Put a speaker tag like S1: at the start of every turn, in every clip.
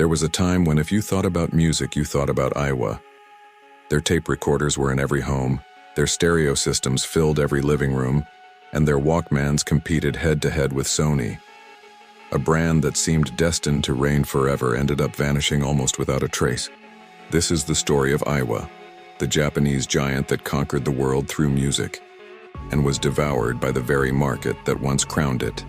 S1: There was a time when if you thought about music, you thought about Aiwa. Their tape recorders were in every home, their stereo systems filled every living room, and their Walkmans competed head-to-head with Sony. A brand that seemed destined to reign forever ended up vanishing almost without a trace. This is the story of Aiwa, the Japanese giant that conquered the world through music and was devoured by the very market that once crowned it.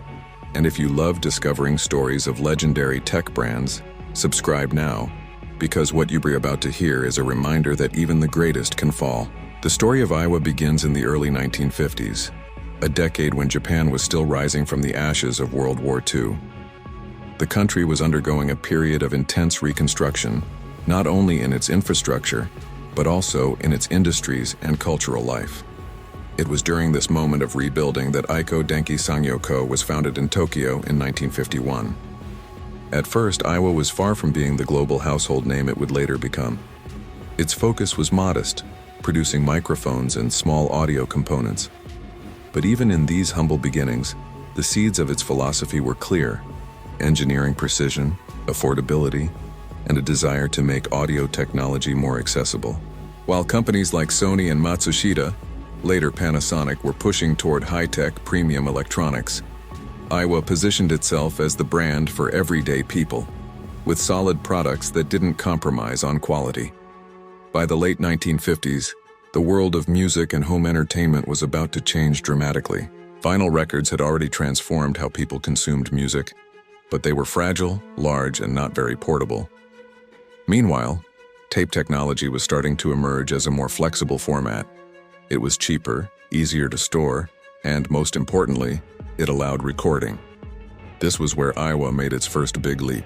S1: And if you love discovering stories of legendary tech brands, subscribe now, because what you're about to hear is a reminder that even the greatest can fall. The story of Aiwa begins in the early 1950s, a decade when Japan was still rising from the ashes of World War II. The country was undergoing a period of intense reconstruction, not only in its infrastructure, but also in its industries and cultural life. It was during this moment of rebuilding that Aiko Denki Sangyoko was founded in Tokyo in 1951. At first, Aiwa was far from being the global household name it would later become. Its focus was modest, producing microphones and small audio components. But even in these humble beginnings, the seeds of its philosophy were clear: engineering precision, affordability, and a desire to make audio technology more accessible. While companies like Sony and Matsushita, later Panasonic, were pushing toward high-tech premium electronics, Aiwa positioned itself as the brand for everyday people, with solid products that didn't compromise on quality. By the late 1950s, the world of music and home entertainment was about to change dramatically. Vinyl records had already transformed how people consumed music, but they were fragile, large, and not very portable. Meanwhile, tape technology was starting to emerge as a more flexible format. It was cheaper, easier to store, and most importantly, it allowed recording. This was where Aiwa made its first big leap.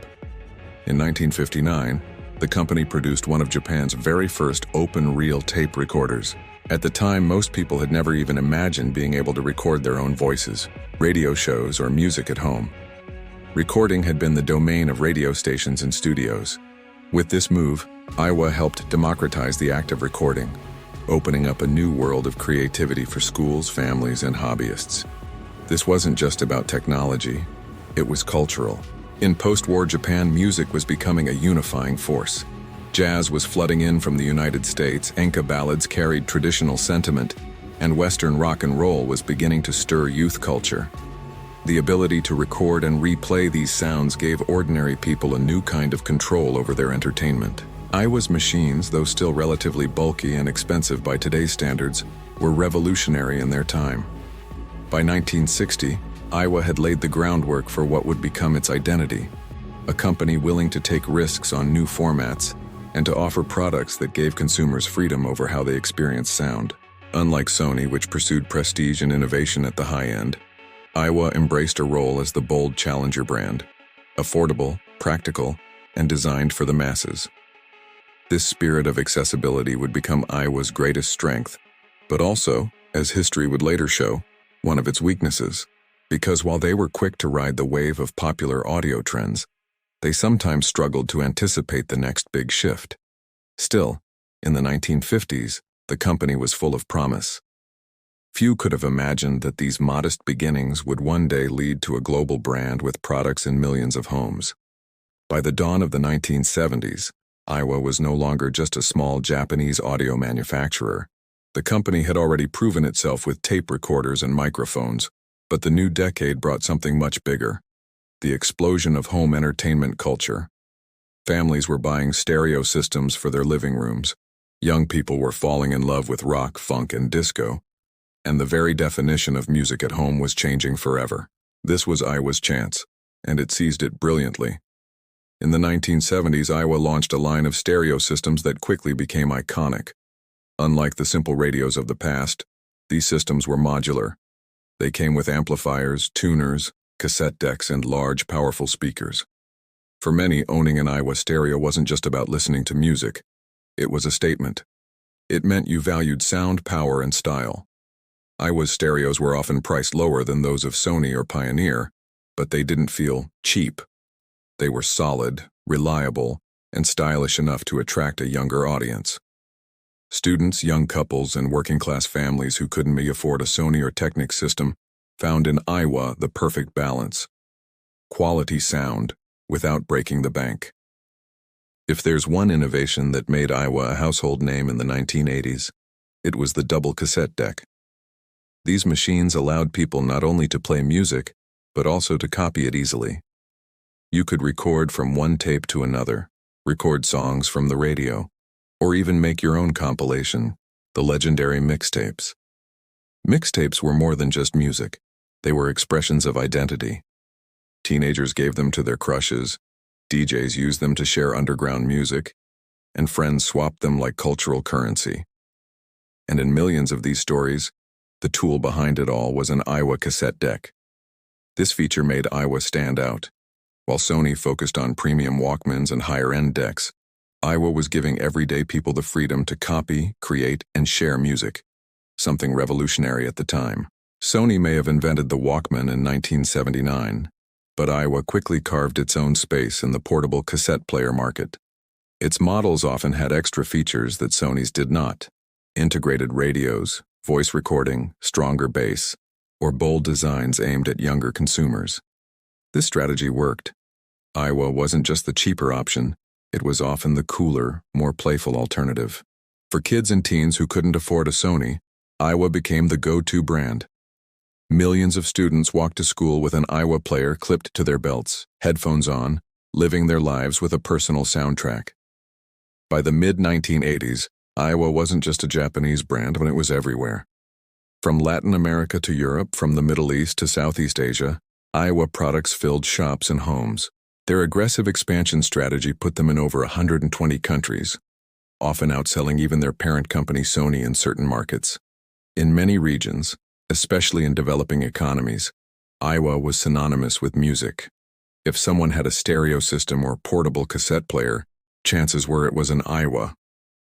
S1: In 1959, the company produced one of Japan's very first open-reel tape recorders. At the time, most people had never even imagined being able to record their own voices, radio shows, or music at home. Recording had been the domain of radio stations and studios. With this move, Aiwa helped democratize the act of recording, opening up a new world of creativity for schools, families, and hobbyists. This wasn't just about technology, it was cultural. In post-war Japan, music was becoming a unifying force. Jazz was flooding in from the United States, enka ballads carried traditional sentiment, and Western rock and roll was beginning to stir youth culture. The ability to record and replay these sounds gave ordinary people a new kind of control over their entertainment. Aiwa's machines, though still relatively bulky and expensive by today's standards, were revolutionary in their time. By 1960, Aiwa had laid the groundwork for what would become its identity, a company willing to take risks on new formats and to offer products that gave consumers freedom over how they experienced sound. Unlike Sony, which pursued prestige and innovation at the high end, Aiwa embraced a role as the bold challenger brand, affordable, practical, and designed for the masses. This spirit of accessibility would become Aiwa's greatest strength, but also, as history would later show, one of its weaknesses. Because while they were quick to ride the wave of popular audio trends, they sometimes struggled to anticipate the next big shift. Still, in the 1950s, the company was full of promise. Few could have imagined that these modest beginnings would one day lead to a global brand with products in millions of homes. By the dawn of the 1970s, Aiwa was no longer just a small Japanese audio manufacturer. The company had already proven itself with tape recorders and microphones, but the new decade brought something much bigger: the explosion of home entertainment culture. Families were buying stereo systems for their living rooms. Young people were falling in love with rock, funk, and disco, and the very definition of music at home was changing forever. This was Aiwa's chance, and it seized it brilliantly. In the 1970s, Aiwa launched a line of stereo systems that quickly became iconic. Unlike the simple radios of the past, these systems were modular. They came with amplifiers, tuners, cassette decks, and large, powerful speakers. For many, owning an Aiwa stereo wasn't just about listening to music. It was a statement. It meant you valued sound, power, and style. Aiwa's stereos were often priced lower than those of Sony or Pioneer, but they didn't feel cheap. They were solid, reliable, and stylish enough to attract a younger audience. Students, young couples, and working-class families who couldn't afford a Sony or Technic system found in Aiwa the perfect balance: quality sound without breaking the bank. If there's one innovation that made Aiwa a household name in the 1980s, it was the double cassette deck. These machines allowed people not only to play music, but also to copy it easily. You could record from one tape to another, record songs from the radio, or even make your own compilation, the legendary mixtapes. Mixtapes were more than just music. They were expressions of identity. Teenagers gave them to their crushes, DJs used them to share underground music, and friends swapped them like cultural currency. And in millions of these stories, the tool behind it all was an Aiwa cassette deck. This feature made Aiwa stand out. While Sony focused on premium Walkmans and higher-end decks, Aiwa was giving everyday people the freedom to copy, create, and share music, something revolutionary at the time. Sony may have invented the Walkman in 1979, but Aiwa quickly carved its own space in the portable cassette player market. Its models often had extra features that Sony's did not: integrated radios, voice recording, stronger bass, or bold designs aimed at younger consumers. This strategy worked. Aiwa wasn't just the cheaper option, it was often the cooler, more playful alternative. For kids and teens who couldn't afford a Sony, Aiwa became the go-to brand. Millions of students walked to school with an Aiwa player clipped to their belts, headphones on, living their lives with a personal soundtrack. By the mid-1980s, Aiwa wasn't just a Japanese brand, but it was everywhere. From Latin America to Europe, from the Middle East to Southeast Asia, Aiwa products filled shops and homes. Their aggressive expansion strategy put them in over 120 countries, often outselling even their parent company Sony in certain markets. In many regions, especially in developing economies, Aiwa was synonymous with music. If someone had a stereo system or portable cassette player, chances were it was an Aiwa.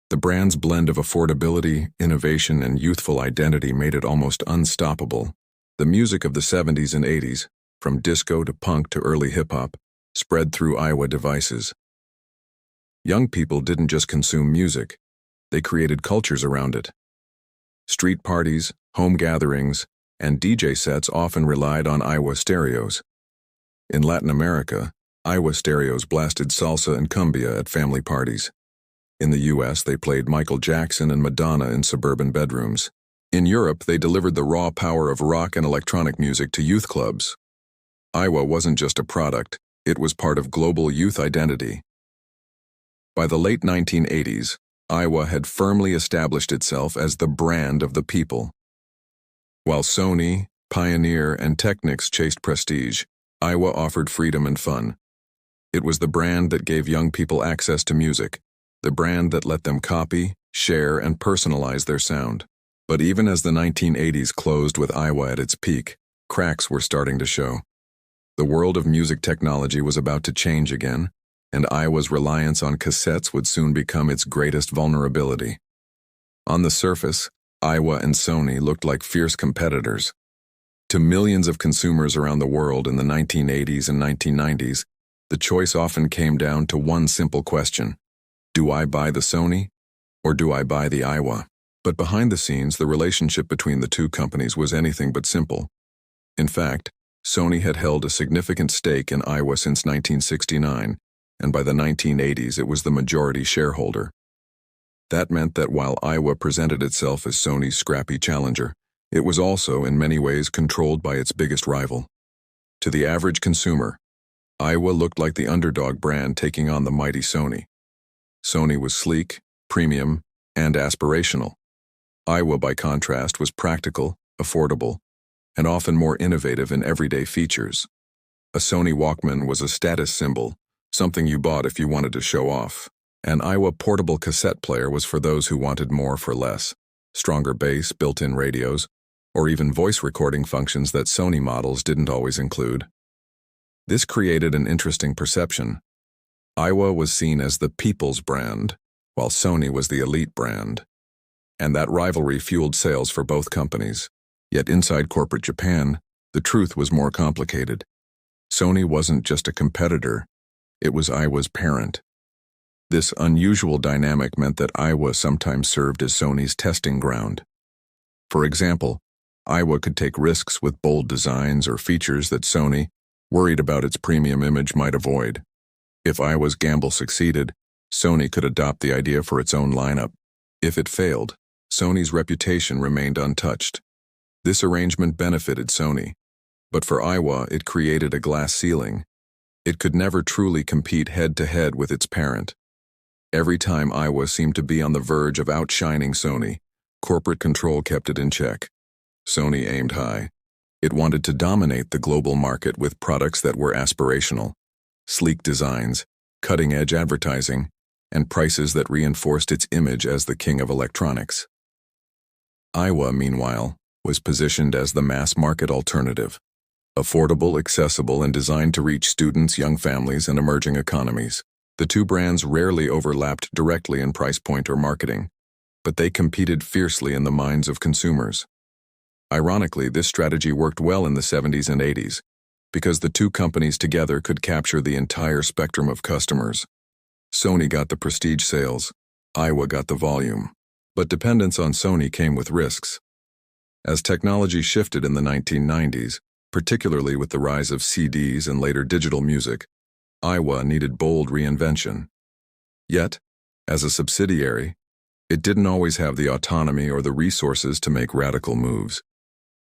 S1: The brand's blend of affordability, innovation, and youthful identity made it almost unstoppable. The music of the 70s and 80s, from disco to punk to early hip-hop, spread through Aiwa devices. Young people didn't just consume music, they created cultures around it. Street parties, home gatherings, and DJ sets often relied on Aiwa stereos. In Latin America, Aiwa stereos blasted salsa and cumbia at family parties. In the US, they played Michael Jackson and Madonna in suburban bedrooms. In Europe, they delivered the raw power of rock and electronic music to youth clubs. Aiwa wasn't just a product, it was part of global youth identity. By the late 1980s, Aiwa had firmly established itself as the brand of the people. While Sony, Pioneer, and Technics chased prestige, Aiwa offered freedom and fun. It was the brand that gave young people access to music, the brand that let them copy, share, and personalize their sound. But even as the 1980s closed with Aiwa at its peak, cracks were starting to show. The world of music technology was about to change again, and Aiwa's reliance on cassettes would soon become its greatest vulnerability. On the surface, Aiwa and Sony looked like fierce competitors. To millions of consumers around the world in the 1980s and 1990s, the choice often came down to one simple question: do I buy the Sony, or do I buy the Aiwa? But behind the scenes, the relationship between the two companies was anything but simple. In fact, Sony had held a significant stake in Aiwa since 1969, and by the 1980s it was the majority shareholder. That meant that while Aiwa presented itself as Sony's scrappy challenger, it was also in many ways controlled by its biggest rival. To the average consumer, Aiwa looked like the underdog brand taking on the mighty Sony. Sony was sleek, premium, and aspirational. Aiwa, by contrast, was practical, affordable, and often more innovative in everyday features. A Sony Walkman was a status symbol, something you bought if you wanted to show off. An Aiwa portable cassette player was for those who wanted more for less: stronger bass, built-in radios, or even voice recording functions that Sony models didn't always include. This created an interesting perception. Aiwa was seen as the people's brand, while Sony was the elite brand. And that rivalry fueled sales for both companies. Yet inside corporate Japan, the truth was more complicated. Sony wasn't just a competitor, it was Aiwa's parent. This unusual dynamic meant that Aiwa sometimes served as Sony's testing ground. For example, Aiwa could take risks with bold designs or features that Sony, worried about its premium image, might avoid. If Aiwa's gamble succeeded, Sony could adopt the idea for its own lineup. If it failed, Sony's reputation remained untouched. This arrangement benefited Sony, but for Aiwa it created a glass ceiling. It could never truly compete head-to-head with its parent. Every time Aiwa seemed to be on the verge of outshining Sony, corporate control kept it in check. Sony aimed high. It wanted to dominate the global market with products that were aspirational, sleek designs, cutting-edge advertising, and prices that reinforced its image as the king of electronics. Aiwa, meanwhile, was positioned as the mass-market alternative, affordable, accessible, and designed to reach students, young families, and emerging economies. The two brands rarely overlapped directly in price point or marketing, but they competed fiercely in the minds of consumers. Ironically, this strategy worked well in the 70s and 80s, because the two companies together could capture the entire spectrum of customers. Sony got the prestige sales, Aiwa got the volume. But dependence on Sony came with risks. As technology shifted in the 1990s, particularly with the rise of CDs and later digital music, Aiwa needed bold reinvention. Yet, as a subsidiary, it didn't always have the autonomy or the resources to make radical moves.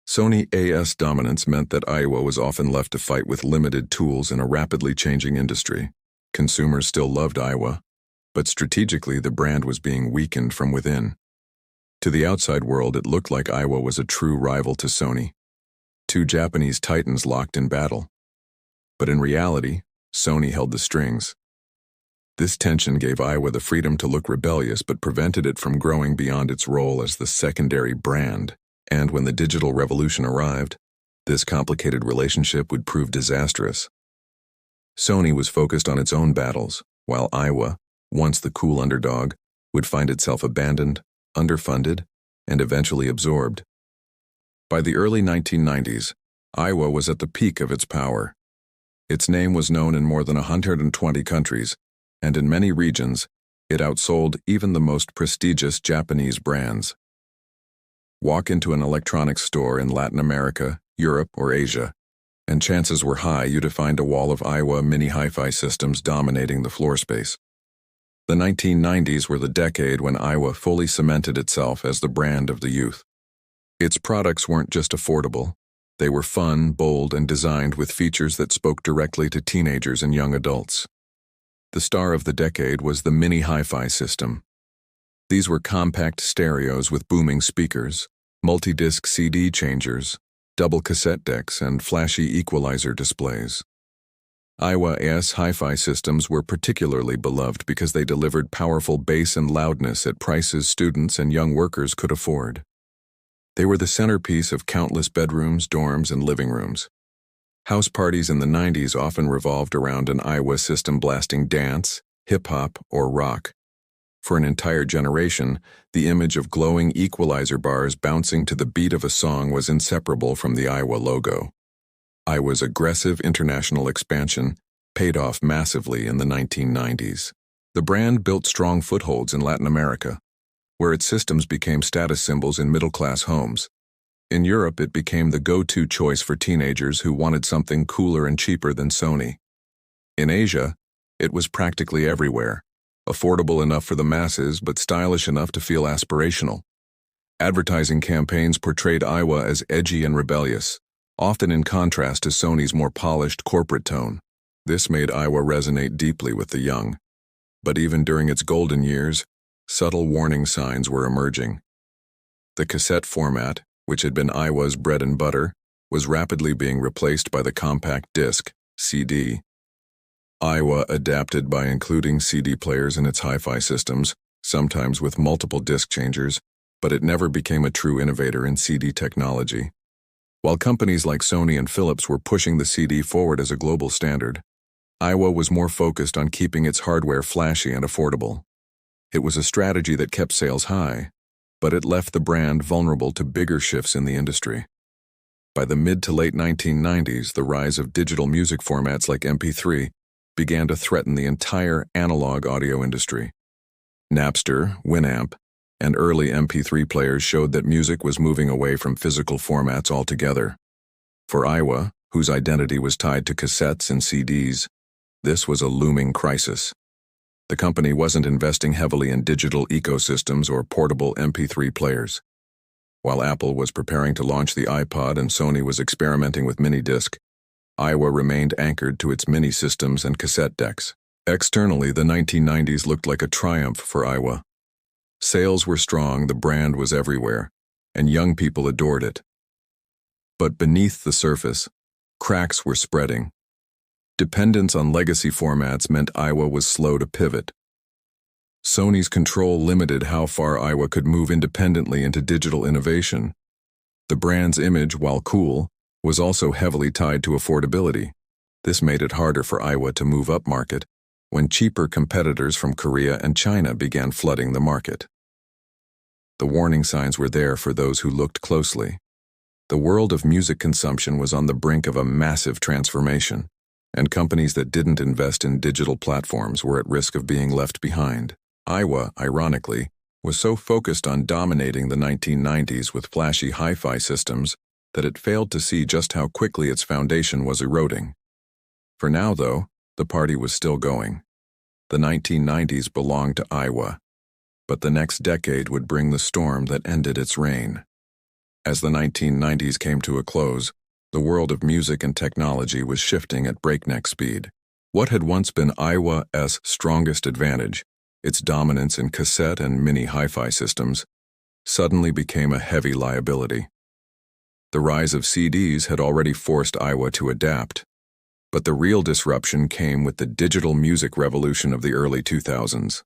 S1: Sony AS dominance meant that Aiwa was often left to fight with limited tools in a rapidly changing industry. Consumers still loved Aiwa, but strategically the brand was being weakened from within. To the outside world, it looked like Aiwa was a true rival to Sony. Two Japanese titans locked in battle. But in reality, Sony held the strings. This tension gave Aiwa the freedom to look rebellious but prevented it from growing beyond its role as the secondary brand. And when the digital revolution arrived, this complicated relationship would prove disastrous. Sony was focused on its own battles, while Aiwa, once the cool underdog, would find itself abandoned, underfunded, and eventually absorbed. By the early 1990s, Aiwa was at the peak of its power. Its name was known in more than 120 countries, and in many regions, it outsold even the most prestigious Japanese brands. Walk into an electronics store in Latin America, Europe, or Asia, and chances were high you'd find a wall of Aiwa mini hi-fi systems dominating the floor space. The 1990s were the decade when Aiwa fully cemented itself as the brand of the youth. Its products weren't just affordable. They were fun, bold, and designed with features that spoke directly to teenagers and young adults. The star of the decade was the mini hi-fi system. These were compact stereos with booming speakers, multi-disc CD changers, double cassette decks, and flashy equalizer displays. Aiwa AS hi-fi systems were particularly beloved because they delivered powerful bass and loudness at prices students and young workers could afford. They were the centerpiece of countless bedrooms, dorms, and living rooms. House parties in the 90s often revolved around an Aiwa system blasting dance, hip-hop, or rock. For an entire generation, the image of glowing equalizer bars bouncing to the beat of a song was inseparable from the Aiwa logo. Aiwa's aggressive international expansion paid off massively in the 1990s. The brand built strong footholds in Latin America, where its systems became status symbols in middle-class homes. In Europe, it became the go-to choice for teenagers who wanted something cooler and cheaper than Sony. In Asia, it was practically everywhere, affordable enough for the masses but stylish enough to feel aspirational. Advertising campaigns portrayed Aiwa as edgy and rebellious, often in contrast to Sony's more polished corporate tone. This made Aiwa resonate deeply with the young. But even during its golden years, subtle warning signs were emerging. The cassette format, which had been Aiwa's bread and butter, was rapidly being replaced by the compact disc, CD. Aiwa adapted by including CD players in its hi-fi systems, sometimes with multiple disc changers, but it never became a true innovator in CD technology. While companies like Sony and Philips were pushing the CD forward as a global standard, Aiwa was more focused on keeping its hardware flashy and affordable. It was a strategy that kept sales high, but it left the brand vulnerable to bigger shifts in the industry. By the mid to late 1990s, the rise of digital music formats like MP3 began to threaten the entire analog audio industry. Napster, Winamp, and early MP3 players showed that music was moving away from physical formats altogether. For Aiwa, whose identity was tied to cassettes and CDs, this was a looming crisis. The company wasn't investing heavily in digital ecosystems or portable MP3 players. While Apple was preparing to launch the iPod and Sony was experimenting with mini-disc, Aiwa remained anchored to its mini systems and cassette decks. Externally, the 1990s looked like a triumph for Aiwa. Sales were strong, the brand was everywhere, and young people adored it. But beneath the surface, cracks were spreading. Dependence on legacy formats meant Aiwa was slow to pivot. Sony's control limited how far Aiwa could move independently into digital innovation. The brand's image, while cool, was also heavily tied to affordability. This made it harder for Aiwa to move upmarket when cheaper competitors from Korea and China began flooding the market. The warning signs were there for those who looked closely. The world of music consumption was on the brink of a massive transformation, and companies that didn't invest in digital platforms were at risk of being left behind. Aiwa, ironically, was so focused on dominating the 1990s with flashy hi-fi systems that it failed to see just how quickly its foundation was eroding. For now, though, the party was still going. The 1990s belonged to Aiwa, but the next decade would bring the storm that ended its reign. As the 1990s came to a close, the world of music and technology was shifting at breakneck speed. What had once been Aiwa's strongest advantage, its dominance in cassette and mini hi-fi systems, suddenly became a heavy liability. The rise of CDs had already forced Aiwa to adapt, but the real disruption came with the digital music revolution of the early 2000s.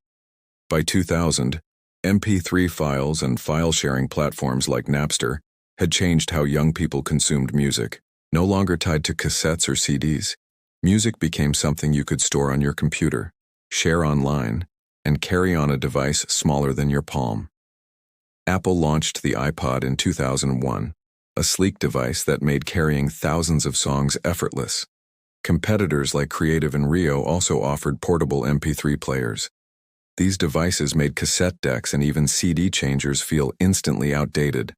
S1: By 2000, MP3 files and file-sharing platforms like Napster had changed how young people consumed music. No longer tied to cassettes or CDs, music became something you could store on your computer, share online, and carry on a device smaller than your palm. Apple launched the iPod in 2001, a sleek device that made carrying thousands of songs effortless. Competitors like Creative and Rio also offered portable MP3 players. These devices made cassette decks and even CD changers feel instantly outdated.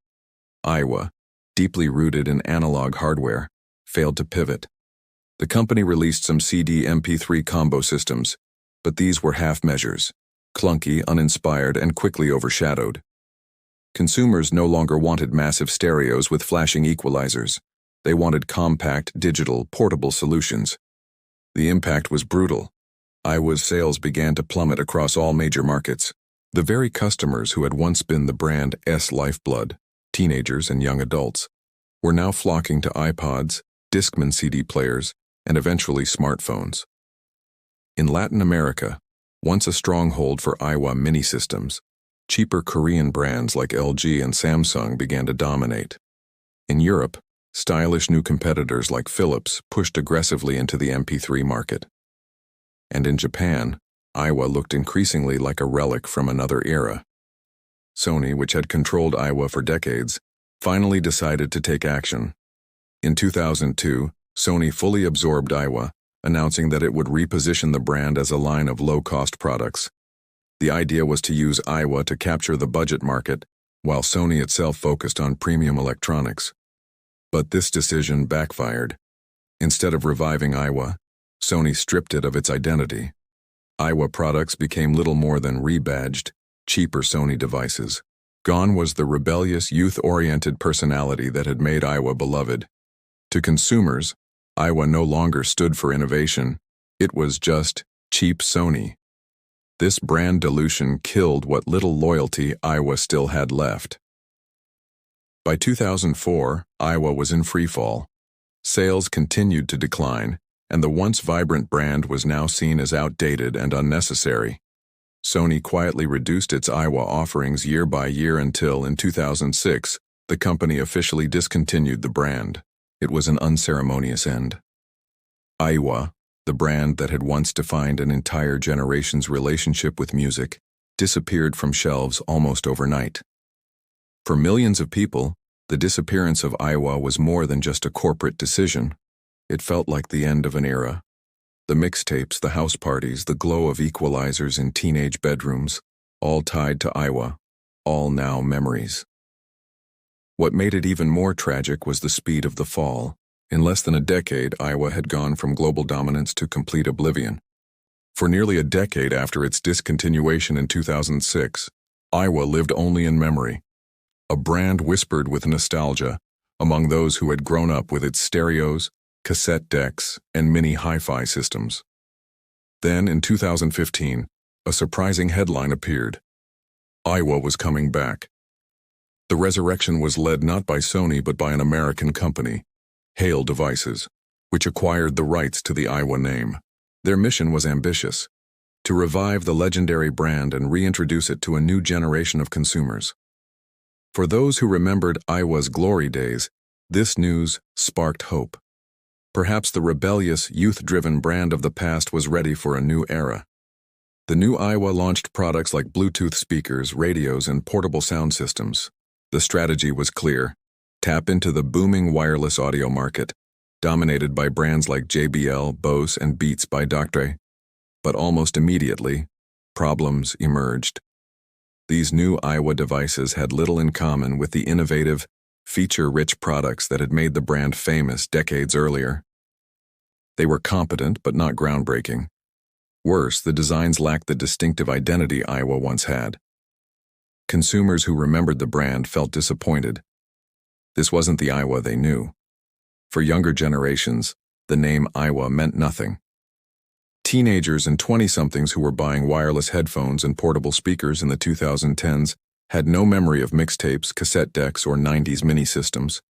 S1: Aiwa, deeply rooted in analog hardware, failed to pivot. The company released some CD MP3 combo systems, but these were half measures, clunky, uninspired, and quickly overshadowed. Consumers no longer wanted massive stereos with flashing equalizers. They wanted compact, digital, portable solutions. The impact was brutal. Aiwa's sales began to plummet across all major markets. The very customers who had once been the brand's lifeblood, teenagers and young adults, were now flocking to iPods, Discman CD players, and eventually smartphones. In Latin America, once a stronghold for Aiwa mini systems, cheaper Korean brands like LG and Samsung began to dominate. In Europe, stylish new competitors like Philips pushed aggressively into the MP3 market. And in Japan, Aiwa looked increasingly like a relic from another era. Sony, which had controlled Aiwa for decades, finally decided to take action. In 2002, Sony fully absorbed Aiwa, announcing that it would reposition the brand as a line of low-cost products. The idea was to use Aiwa to capture the budget market, while Sony itself focused on premium electronics. But this decision backfired. Instead of reviving Aiwa, Sony stripped it of its identity. Aiwa products became little more than rebadged, cheaper Sony devices. Gone was the rebellious, youth-oriented personality that had made Aiwa beloved. To consumers, Aiwa no longer stood for innovation. It was just cheap Sony. This brand dilution killed what little loyalty Aiwa still had left. By 2004, Aiwa was in freefall. Sales continued to decline, and the once vibrant brand was now seen as outdated and unnecessary. Sony quietly reduced its Aiwa offerings year by year until, in 2006, the company officially discontinued the brand. It was an unceremonious end. Aiwa, the brand that had once defined an entire generation's relationship with music, disappeared from shelves almost overnight. For millions of people, the disappearance of Aiwa was more than just a corporate decision. It felt like the end of an era. The mixtapes, the house parties, the glow of equalizers in teenage bedrooms, all tied to Aiwa, all now memories. What made it even more tragic was the speed of the fall. In less than a decade, Aiwa had gone from global dominance to complete oblivion. For nearly a decade after its discontinuation in 2006, Aiwa lived only in memory, a brand whispered with nostalgia among those who had grown up with its stereos, cassette decks, and mini hi-fi systems. Then, in 2015, a surprising headline appeared. Aiwa was coming back. The resurrection was led not by Sony but by an American company, Hale Devices, which acquired the rights to the Aiwa name. Their mission was ambitious: to revive the legendary brand and reintroduce it to a new generation of consumers. For those who remembered Aiwa's glory days, this news sparked hope. Perhaps the rebellious, youth-driven brand of the past was ready for a new era. The new Aiwa launched products like Bluetooth speakers, radios, and portable sound systems. The strategy was clear: tap into the booming wireless audio market, dominated by brands like JBL, Bose, and Beats by Dr. But almost immediately, problems emerged. These new Aiwa devices had little in common with the innovative, feature-rich products that had made the brand famous decades earlier. They were competent but not groundbreaking. Worse, the designs lacked the distinctive identity Aiwa once had. Consumers who remembered the brand felt disappointed. This wasn't the Aiwa they knew. For younger generations, the name Aiwa meant nothing. Teenagers and 20-somethings who were buying wireless headphones and portable speakers in the 2010s had no memory of mixtapes, cassette decks, or 90s mini systems.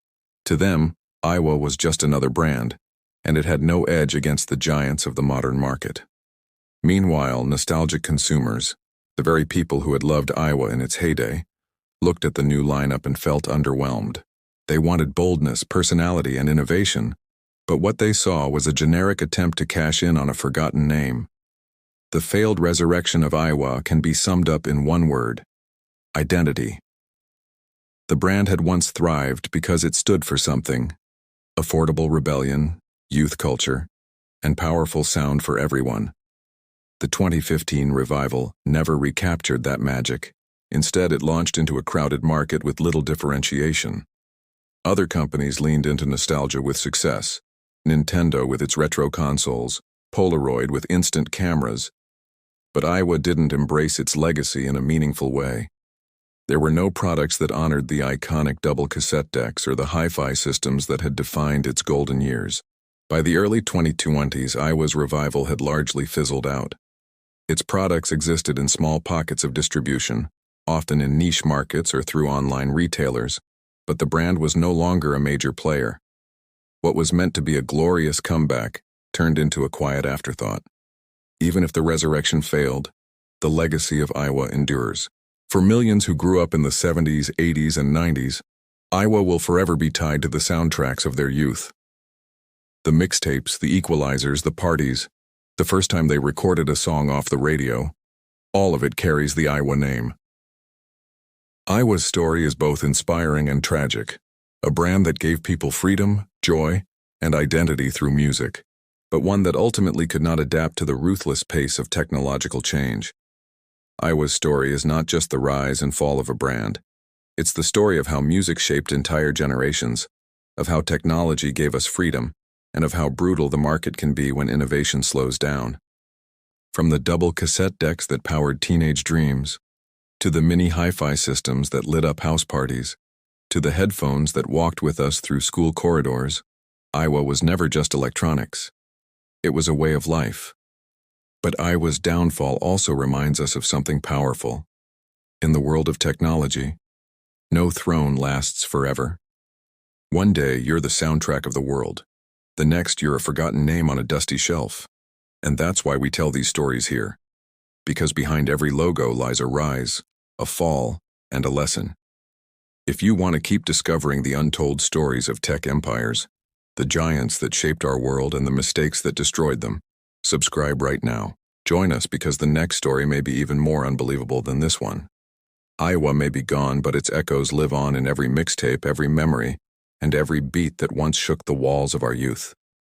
S1: To them, Aiwa was just another brand, and it had no edge against the giants of the modern market. Meanwhile, nostalgic consumers, the very people who had loved Aiwa in its heyday, looked at the new lineup and felt underwhelmed. They wanted boldness, personality, and innovation, but what they saw was a generic attempt to cash in on a forgotten name. The failed resurrection of Aiwa can be summed up in one word: identity. The brand had once thrived because it stood for something: affordable rebellion, youth culture, and powerful sound for everyone. The 2015 revival never recaptured that magic. Instead, it launched into a crowded market with little differentiation. Other companies leaned into nostalgia with success: Nintendo with its retro consoles, Polaroid with instant cameras. But Aiwa didn't embrace its legacy in a meaningful way. There were no products that honored the iconic double cassette decks or the hi-fi systems that had defined its golden years. By the early 2020s, Aiwa's revival had largely fizzled out. Its products existed in small pockets of distribution, often in niche markets or through online retailers, but the brand was no longer a major player. What was meant to be a glorious comeback turned into a quiet afterthought. Even if the resurrection failed, the legacy of Aiwa endures. For millions who grew up in the 70s, 80s, and 90s, Aiwa will forever be tied to the soundtracks of their youth. The mixtapes, the equalizers, the parties, the first time they recorded a song off the radio, all of it carries the Aiwa name. Aiwa's story is both inspiring and tragic, a brand that gave people freedom, joy, and identity through music, but one that ultimately could not adapt to the ruthless pace of technological change. Aiwa's story is not just the rise and fall of a brand. It's the story of how music shaped entire generations, of how technology gave us freedom, and of how brutal the market can be when innovation slows down. From the double cassette decks that powered teenage dreams, to the mini hi-fi systems that lit up house parties, to the headphones that walked with us through school corridors, Aiwa was never just electronics. It was a way of life. But Aiwa's downfall also reminds us of something powerful. In the world of technology, no throne lasts forever. One day, you're the soundtrack of the world. The next, you're a forgotten name on a dusty shelf. And that's why we tell these stories here. Because behind every logo lies a rise, a fall, and a lesson. If you want to keep discovering the untold stories of tech empires, the giants that shaped our world and the mistakes that destroyed them, subscribe right now. Join us because the next story may be even more unbelievable than this one. Aiwa may be gone, but its echoes live on in every mixtape, every memory, and every beat that once shook the walls of our youth.